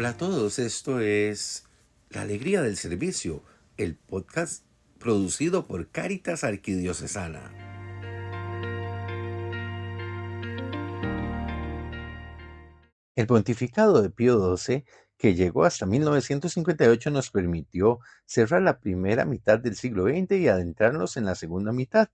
Hola a todos, esto es La Alegría del Servicio, el podcast producido por Cáritas Arquidiocesana. El pontificado de Pío XII, que llegó hasta 1958, nos permitió cerrar la primera mitad del siglo XX y adentrarnos en la segunda mitad.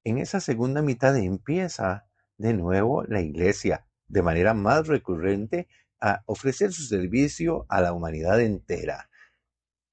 En esa segunda mitad empieza de nuevo la Iglesia, de manera más recurrente, a ofrecer su servicio a la humanidad entera.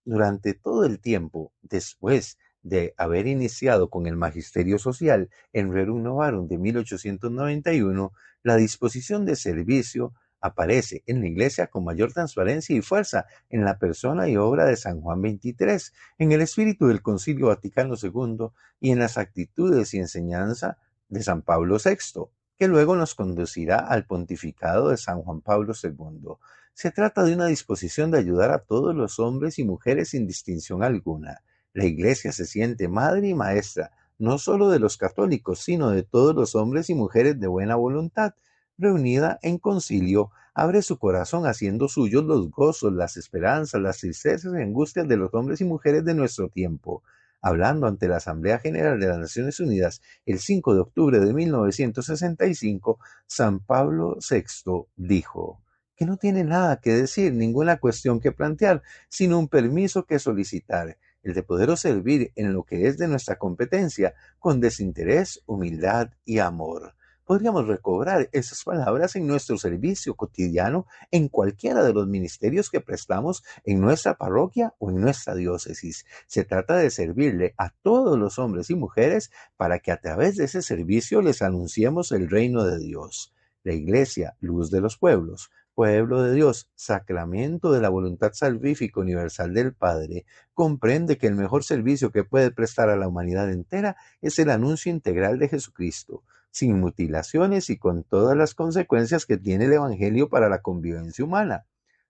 Durante todo el tiempo después de haber iniciado con el magisterio social en Rerum Novarum de 1891, la disposición de servicio aparece en la Iglesia con mayor transparencia y fuerza en la persona y obra de San Juan XXIII, en el espíritu del Concilio Vaticano II y en las actitudes y enseñanza de San Pablo VI, que luego nos conducirá al pontificado de San Juan Pablo II. Se trata de una disposición de ayudar a todos los hombres y mujeres sin distinción alguna. La Iglesia se siente madre y maestra, no solo de los católicos, sino de todos los hombres y mujeres de buena voluntad. Reunida en concilio, abre su corazón haciendo suyos los gozos, las esperanzas, las tristezas y angustias de los hombres y mujeres de nuestro tiempo. Hablando ante la Asamblea General de las Naciones Unidas el 5 de octubre de 1965, San Pablo VI dijo que no tiene nada que decir, ninguna cuestión que plantear, sino un permiso que solicitar, el de poderos servir en lo que es de nuestra competencia, con desinterés, humildad y amor. Podríamos recobrar esas palabras en nuestro servicio cotidiano en cualquiera de los ministerios que prestamos en nuestra parroquia o en nuestra diócesis. Se trata de servirle a todos los hombres y mujeres para que a través de ese servicio les anunciemos el reino de Dios. La Iglesia, luz de los pueblos, pueblo de Dios, sacramento de la voluntad salvífica universal del Padre, comprende que el mejor servicio que puede prestar a la humanidad entera es el anuncio integral de Jesucristo, sin mutilaciones y con todas las consecuencias que tiene el Evangelio para la convivencia humana.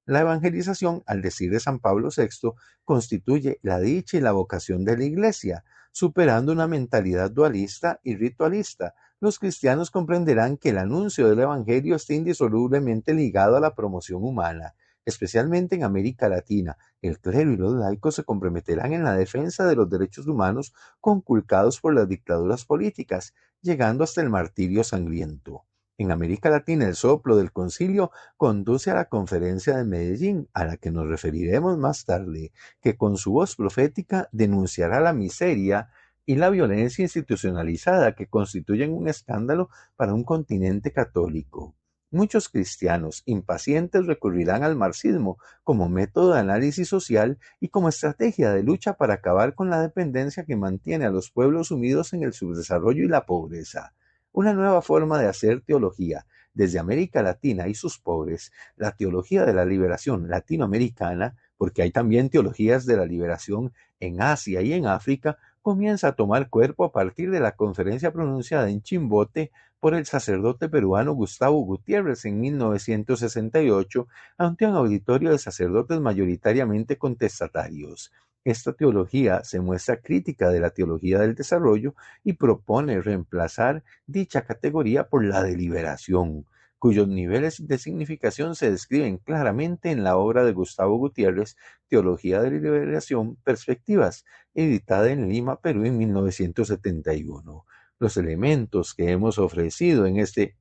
La evangelización, al decir de San Pablo VI, constituye la dicha y la vocación de la Iglesia, superando una mentalidad dualista y ritualista. Los cristianos comprenderán que el anuncio del Evangelio está indisolublemente ligado a la promoción humana. Especialmente en América Latina, el clero y los laicos se comprometerán en la defensa de los derechos humanos conculcados por las dictaduras políticas, llegando hasta el martirio sangriento. En América Latina, el soplo del concilio conduce a la conferencia de Medellín, a la que nos referiremos más tarde, que con su voz profética denunciará la miseria y la violencia institucionalizada que constituyen un escándalo para un continente católico. Muchos cristianos impacientes recurrirán al marxismo como método de análisis social y como estrategia de lucha para acabar con la dependencia que mantiene a los pueblos sumidos en el subdesarrollo y la pobreza. Una nueva forma de hacer teología desde América Latina y sus pobres, la teología de la liberación latinoamericana, porque hay también teologías de la liberación en Asia y en África, comienza a tomar cuerpo a partir de la conferencia pronunciada en Chimbote por el sacerdote peruano Gustavo Gutiérrez en 1968 ante un auditorio de sacerdotes mayoritariamente contestatarios. Esta teología se muestra crítica de la teología del desarrollo y propone reemplazar dicha categoría por la de liberación, cuyos niveles de significación se describen claramente en la obra de Gustavo Gutiérrez, Teología de la Liberación, Perspectivas, editada en Lima, Perú en 1971. Los elementos que hemos ofrecido en este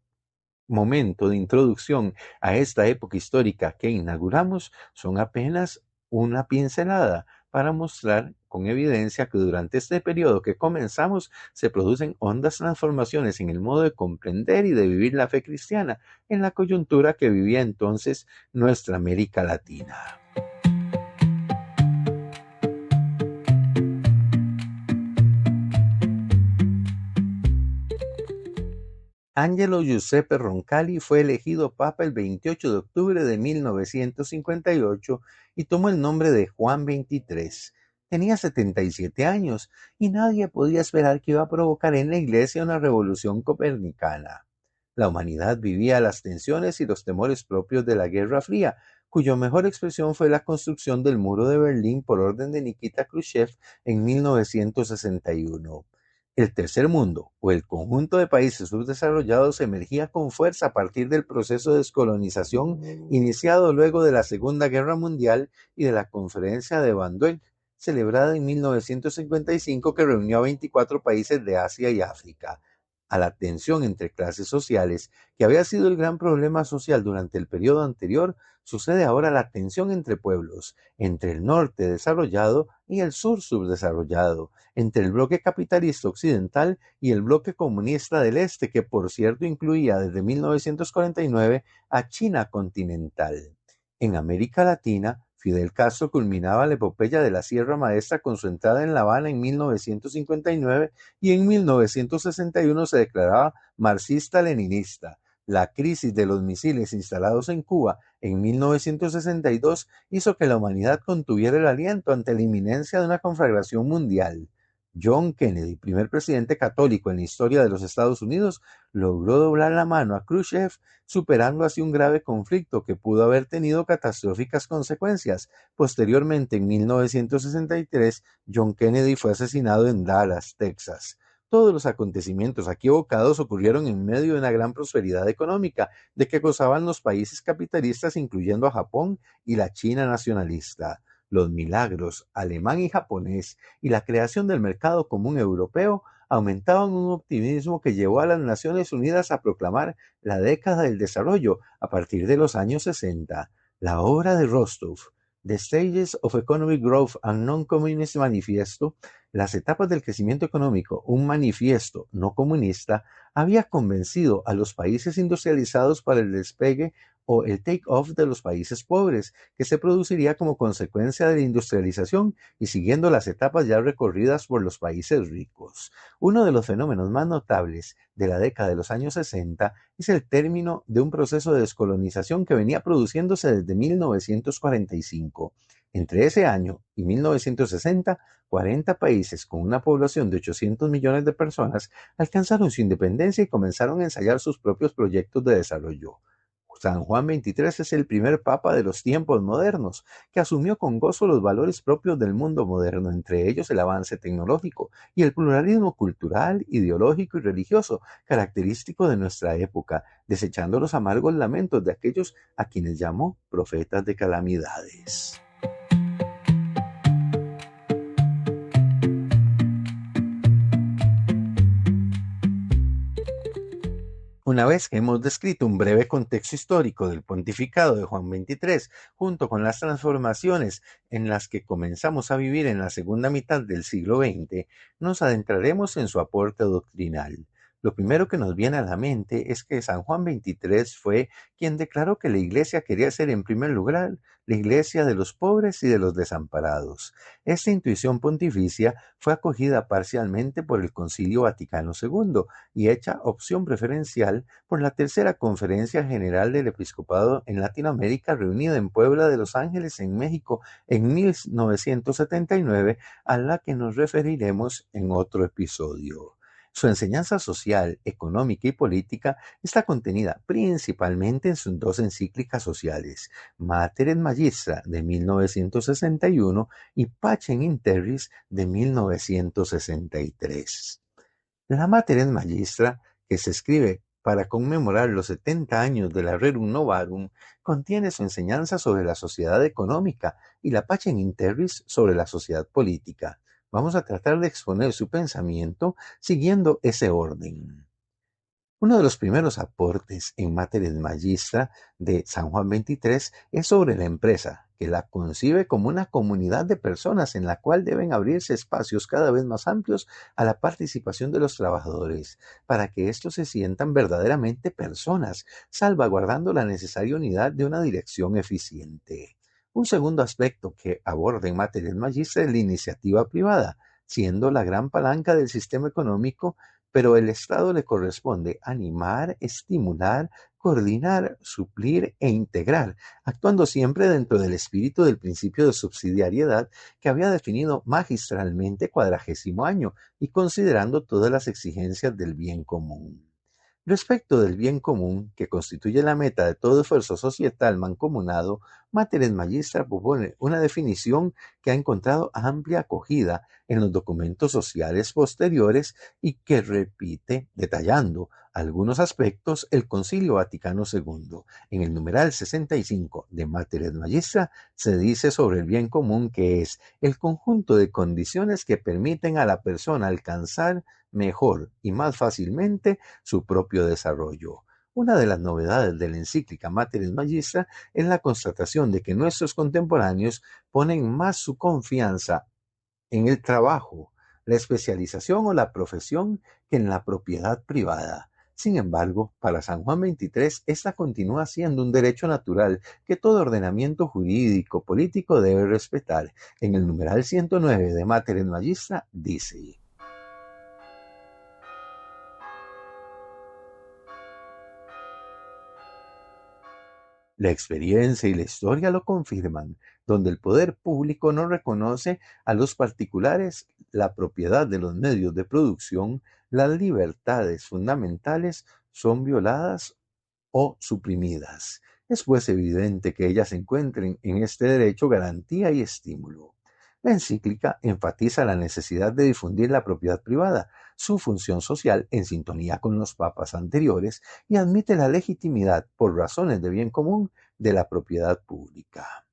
momento de introducción a esta época histórica que inauguramos son apenas una pincelada para mostrar con evidencia que durante este periodo que comenzamos se producen hondas transformaciones en el modo de comprender y de vivir la fe cristiana en la coyuntura que vivía entonces nuestra América Latina. Angelo Giuseppe Roncalli fue elegido papa el 28 de octubre de 1958 y tomó el nombre de Juan XXIII. Tenía 77 años y nadie podía esperar que iba a provocar en la Iglesia una revolución copernicana. La humanidad vivía las tensiones y los temores propios de la Guerra Fría, cuya mejor expresión fue la construcción del Muro de Berlín por orden de Nikita Khrushchev en 1961. El tercer mundo, o el conjunto de países subdesarrollados, emergía con fuerza a partir del proceso de descolonización iniciado luego de la Segunda Guerra Mundial y de la Conferencia de Bandung, celebrada en 1955, que reunió a 24 países de Asia y África. A la tensión entre clases sociales, que había sido el gran problema social durante el periodo anterior, sucede ahora la tensión entre pueblos, entre el norte desarrollado y el sur subdesarrollado, entre el bloque capitalista occidental y el bloque comunista del este, que por cierto incluía desde 1949 a China continental. En América Latina, Fidel Castro culminaba la epopeya de la Sierra Maestra con su entrada en La Habana en 1959 y en 1961 se declaraba marxista-leninista. La crisis de los misiles instalados en Cuba en 1962 hizo que la humanidad contuviera el aliento ante la inminencia de una conflagración mundial. John Kennedy, primer presidente católico en la historia de los Estados Unidos, logró doblar la mano a Khrushchev, superando así un grave conflicto que pudo haber tenido catastróficas consecuencias. Posteriormente, en 1963, John Kennedy fue asesinado en Dallas, Texas. Todos los acontecimientos aquí evocados ocurrieron en medio de una gran prosperidad económica de que gozaban los países capitalistas, incluyendo a Japón y la China nacionalista. Los milagros alemán y japonés y la creación del mercado común europeo aumentaban un optimismo que llevó a las Naciones Unidas a proclamar la década del desarrollo a partir de los años 60. La obra de Rostov, The Stages of Economic Growth and Non-Communist Manifesto, las etapas del crecimiento económico, un manifiesto no comunista, había convencido a los países industrializados para el despegue o el take-off de los países pobres, que se produciría como consecuencia de la industrialización y siguiendo las etapas ya recorridas por los países ricos. Uno de los fenómenos más notables de la década de los años 60 es el término de un proceso de descolonización que venía produciéndose desde 1945. Entre ese año y 1960, 40 países con una población de 800 millones de personas alcanzaron su independencia y comenzaron a ensayar sus propios proyectos de desarrollo. San Juan XXIII es el primer papa de los tiempos modernos, que asumió con gozo los valores propios del mundo moderno, entre ellos el avance tecnológico y el pluralismo cultural, ideológico y religioso, característico de nuestra época, desechando los amargos lamentos de aquellos a quienes llamó profetas de calamidades. Una vez que hemos descrito un breve contexto histórico del pontificado de Juan XXIII, junto con las transformaciones en las que comenzamos a vivir en la segunda mitad del siglo XX, nos adentraremos en su aporte doctrinal. Lo primero que nos viene a la mente es que San Juan XXIII fue quien declaró que la Iglesia quería ser en primer lugar la Iglesia de los pobres y de los desamparados. Esta intuición pontificia fue acogida parcialmente por el Concilio Vaticano II y hecha opción preferencial por la Tercera Conferencia General del Episcopado en Latinoamérica, reunida en Puebla de Los Ángeles, en México, en 1979, a la que nos referiremos en otro episodio. Su enseñanza social, económica y política está contenida principalmente en sus dos encíclicas sociales, Mater et Magistra de 1961 y Pacem in Terris de 1963. La Mater et Magistra, que se escribe para conmemorar los 70 años de la Rerum Novarum, contiene su enseñanza sobre la sociedad económica y la Pacem in Terris sobre la sociedad política. Vamos a tratar de exponer su pensamiento siguiendo ese orden. Uno de los primeros aportes en Mater et Magistra de San Juan XXIII es sobre la empresa, que la concibe como una comunidad de personas en la cual deben abrirse espacios cada vez más amplios a la participación de los trabajadores, para que éstos se sientan verdaderamente personas, salvaguardando la necesaria unidad de una dirección eficiente. Un segundo aspecto que aborda en Mater et Magistra es la iniciativa privada, siendo la gran palanca del sistema económico, pero el Estado le corresponde animar, estimular, coordinar, suplir e integrar, actuando siempre dentro del espíritu del principio de subsidiariedad que había definido magistralmente Cuadragésimo Año y considerando todas las exigencias del bien común. Respecto del bien común, que constituye la meta de todo esfuerzo societal mancomunado, Mater et Magistra propone una definición que ha encontrado amplia acogida en los documentos sociales posteriores y que repite, detallando algunos aspectos, el Concilio Vaticano II. En el numeral 65 de Mater et Magistra se dice sobre el bien común que es el conjunto de condiciones que permiten a la persona alcanzar mejor y más fácilmente su propio desarrollo. Una de las novedades de la encíclica Mater et Magistra es la constatación de que nuestros contemporáneos ponen más su confianza en el trabajo, la especialización o la profesión que en la propiedad privada. Sin embargo, para San Juan XXIII, esta continúa siendo un derecho natural que todo ordenamiento jurídico político debe respetar. En el numeral 109 de Mater et Magistra dice: la experiencia y la historia lo confirman, donde el poder público no reconoce a los particulares la propiedad de los medios de producción, las libertades fundamentales son violadas o suprimidas. Es pues evidente que ellas encuentren en este derecho garantía y estímulo. La encíclica enfatiza la necesidad de difundir la propiedad privada, su función social en sintonía con los papas anteriores, y admite la legitimidad, por razones de bien común, de la propiedad pública.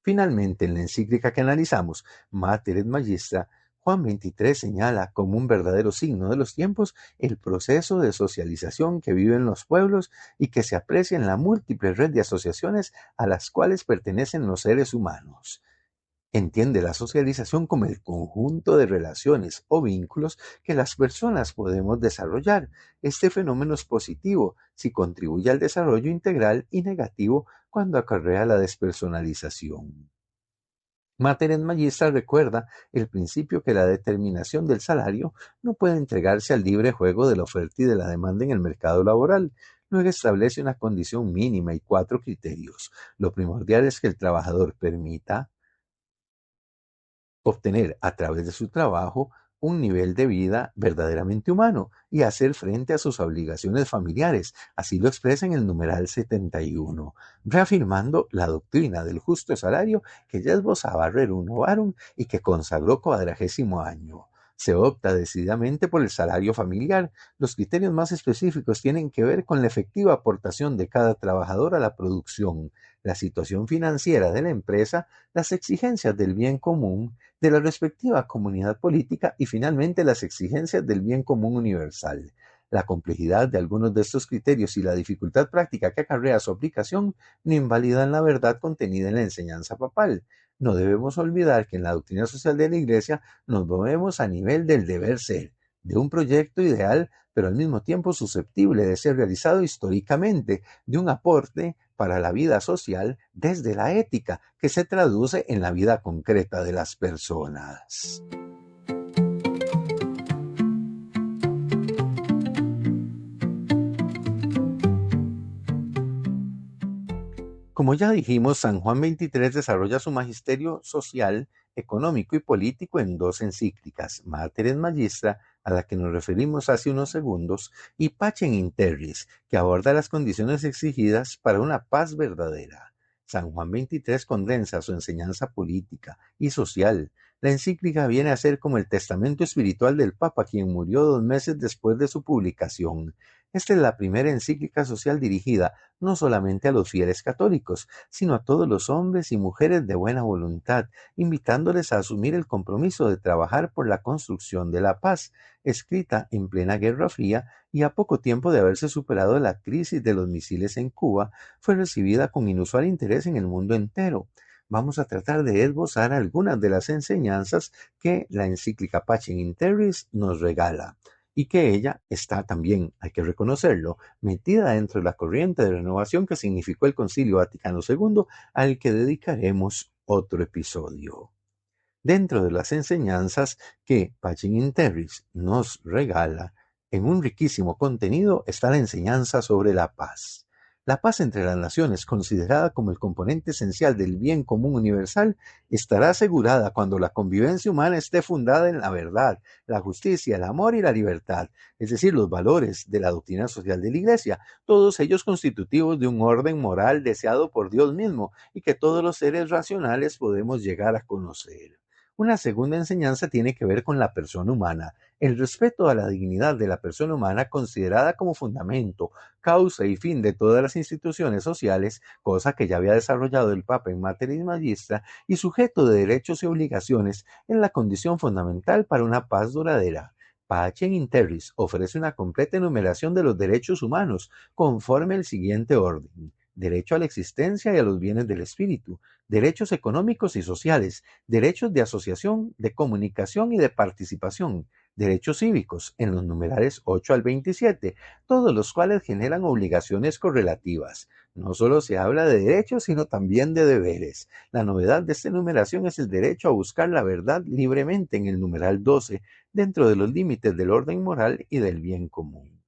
Finalmente, en la encíclica que analizamos, Mater et Magistra, Juan XXIII señala como un verdadero signo de los tiempos el proceso de socialización que viven los pueblos y que se aprecia en la múltiple red de asociaciones a las cuales pertenecen los seres humanos. Entiende la socialización como el conjunto de relaciones o vínculos que las personas podemos desarrollar. Este fenómeno es positivo si contribuye al desarrollo integral y negativo cuando acarrea la despersonalización. Mater et Magistra recuerda el principio que la determinación del salario no puede entregarse al libre juego de la oferta y de la demanda en el mercado laboral. Luego establece una condición mínima y 4 criterios. Lo primordial es que el trabajador permita obtener a través de su trabajo un nivel de vida verdaderamente humano y hacer frente a sus obligaciones familiares. Así lo expresa en el numeral 71, reafirmando la doctrina del justo salario que ya esbozaba Rerum Novarum y que consagró 40º año. Se opta decididamente por el salario familiar. Los criterios más específicos tienen que ver con la efectiva aportación de cada trabajador a la producción, la situación financiera de la empresa, las exigencias del bien común de la respectiva comunidad política y finalmente las exigencias del bien común universal. La complejidad de algunos de estos criterios y la dificultad práctica que acarrea su aplicación no invalidan la verdad contenida en la enseñanza papal. No debemos olvidar que en la doctrina social de la Iglesia nos movemos a nivel del deber ser, de un proyecto ideal, pero al mismo tiempo susceptible de ser realizado históricamente, de un aporte para la vida social desde la ética, que se traduce en la vida concreta de las personas. Como ya dijimos, San Juan XXIII desarrolla su magisterio social, económico y político en 2 encíclicas, Mater et Magistra, a la que nos referimos hace unos segundos, y Pacem in Terris, que aborda las condiciones exigidas para una paz verdadera. San Juan XXIII condensa su enseñanza política y social. La encíclica viene a ser como el testamento espiritual del Papa, quien murió 2 meses después de su publicación. Esta es la primera encíclica social dirigida no solamente a los fieles católicos, sino a todos los hombres y mujeres de buena voluntad, invitándoles a asumir el compromiso de trabajar por la construcción de la paz, escrita en plena Guerra Fría y a poco tiempo de haberse superado la crisis de los misiles en Cuba, fue recibida con inusual interés en el mundo entero. Vamos a tratar de esbozar algunas de las enseñanzas que la encíclica Pacem in Terris nos regala, y que ella está también, hay que reconocerlo, metida dentro de la corriente de renovación que significó el Concilio Vaticano II, al que dedicaremos otro episodio. Dentro de las enseñanzas que Pacem in Terris nos regala, en un riquísimo contenido está la enseñanza sobre la paz. La paz entre las naciones, considerada como el componente esencial del bien común universal, estará asegurada cuando la convivencia humana esté fundada en la verdad, la justicia, el amor y la libertad, es decir, los valores de la doctrina social de la Iglesia, todos ellos constitutivos de un orden moral deseado por Dios mismo y que todos los seres racionales podemos llegar a conocer. Una segunda enseñanza tiene que ver con la persona humana, el respeto a la dignidad de la persona humana considerada como fundamento, causa y fin de todas las instituciones sociales, cosa que ya había desarrollado el Papa en Materia Magistra, y sujeto de derechos y obligaciones en la condición fundamental para una paz duradera. Pacem in Terris ofrece una completa enumeración de los derechos humanos, conforme el siguiente orden: derecho a la existencia y a los bienes del espíritu, derechos económicos y sociales, derechos de asociación, de comunicación y de participación, derechos cívicos, en los numerales 8 al 27, todos los cuales generan obligaciones correlativas. No solo se habla de derechos, sino también de deberes. La novedad de esta enumeración es el derecho a buscar la verdad libremente en el numeral 12, dentro de los límites del orden moral y del bien común.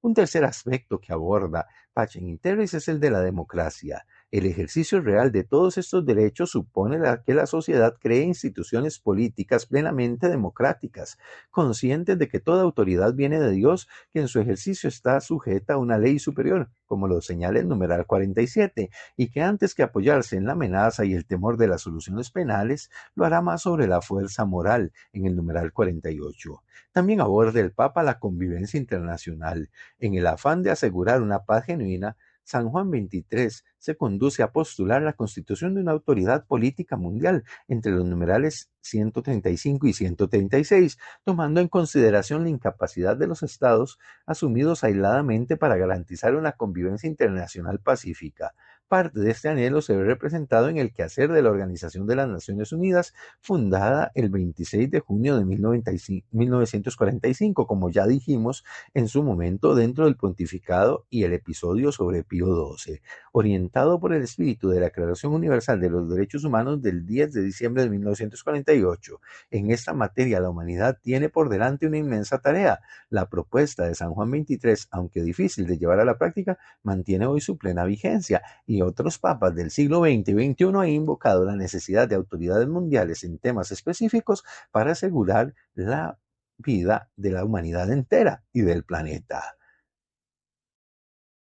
Un tercer aspecto que aborda Pacem in Terris es el de la democracia. El ejercicio real de todos estos derechos supone que la sociedad cree instituciones políticas plenamente democráticas, conscientes de que toda autoridad viene de Dios, que en su ejercicio está sujeta a una ley superior, como lo señala el numeral 47, y que antes que apoyarse en la amenaza y el temor de las soluciones penales, lo hará más sobre la fuerza moral, en el numeral 48. También aborda el Papa la convivencia internacional. En el afán de asegurar una paz genuina, San Juan XXIII se conduce a postular la constitución de una autoridad política mundial entre los numerales 135 y 136, tomando en consideración la incapacidad de los estados asumidos aisladamente para garantizar una convivencia internacional pacífica. Parte de este anhelo se ve representado en el quehacer de la Organización de las Naciones Unidas, fundada el 26 de junio de 1945, como ya dijimos en su momento dentro del pontificado y el episodio sobre Pío XII, orientado por el espíritu de la Declaración Universal de los Derechos Humanos del 10 de diciembre de 1948. En esta materia la humanidad tiene por delante una inmensa tarea. La propuesta de San Juan XXIII, aunque difícil de llevar a la práctica, mantiene hoy su plena vigencia, y otros papas del siglo XX y XXI han invocado la necesidad de autoridades mundiales en temas específicos para asegurar la vida de la humanidad entera y del planeta.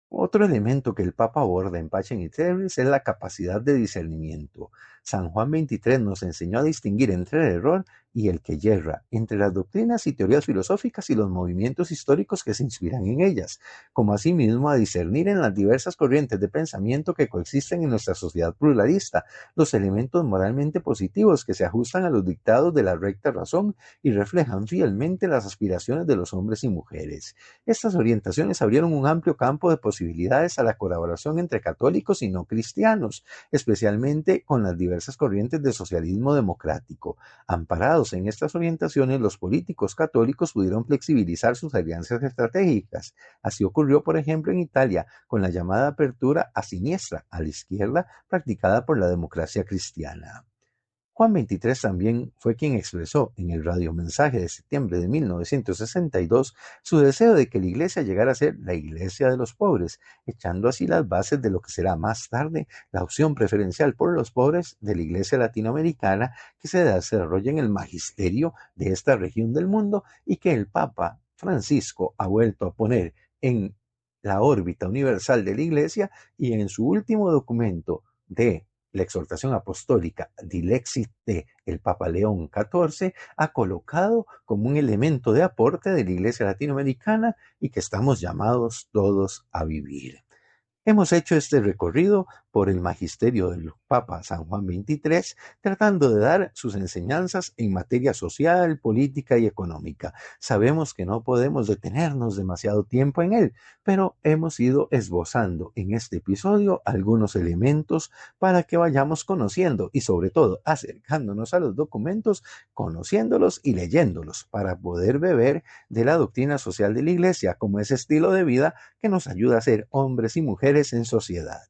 Otro elemento que el Papa aborda en Pacem in Terris es la capacidad de discernimiento. San Juan XXIII nos enseñó a distinguir entre el error y el que yerra, entre las doctrinas y teorías filosóficas y los movimientos históricos que se inspiran en ellas, como asimismo a discernir en las diversas corrientes de pensamiento que coexisten en nuestra sociedad pluralista, los elementos moralmente positivos que se ajustan a los dictados de la recta razón y reflejan fielmente las aspiraciones de los hombres y mujeres. Estas orientaciones abrieron un amplio campo de posibilidades a la colaboración entre católicos y no cristianos, especialmente con las diversas corrientes del socialismo democrático. Amparados en estas orientaciones, los políticos católicos pudieron flexibilizar sus alianzas estratégicas. Así ocurrió, por ejemplo, en Italia, con la llamada apertura a siniestra, a la izquierda, practicada por la democracia cristiana. Juan XXIII también fue quien expresó en el radiomensaje de septiembre de 1962 su deseo de que la Iglesia llegara a ser la Iglesia de los pobres, echando así las bases de lo que será más tarde la opción preferencial por los pobres de la Iglesia latinoamericana, que se desarrolla en el magisterio de esta región del mundo y que el Papa Francisco ha vuelto a poner en la órbita universal de la Iglesia, y en su último documento de la exhortación apostólica Dilexit de el Papa León XIV ha colocado como un elemento de aporte de la Iglesia latinoamericana y que estamos llamados todos a vivir. Hemos hecho este recorrido por el magisterio del Papa San Juan XXIII, tratando de dar sus enseñanzas en materia social, política y económica. Sabemos que no podemos detenernos demasiado tiempo en él, pero hemos ido esbozando en este episodio algunos elementos para que vayamos conociendo y sobre todo acercándonos a los documentos, conociéndolos y leyéndolos para poder beber de la doctrina social de la Iglesia como ese estilo de vida que nos ayuda a ser hombres y mujeres en sociedad.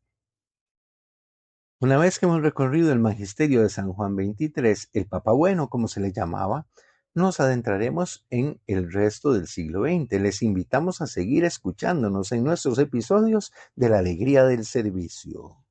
Una vez que hemos recorrido el magisterio de San Juan XXIII, el Papa Bueno, como se le llamaba, nos adentraremos en el resto del siglo XX. Les invitamos a seguir escuchándonos en nuestros episodios de la alegría del servicio.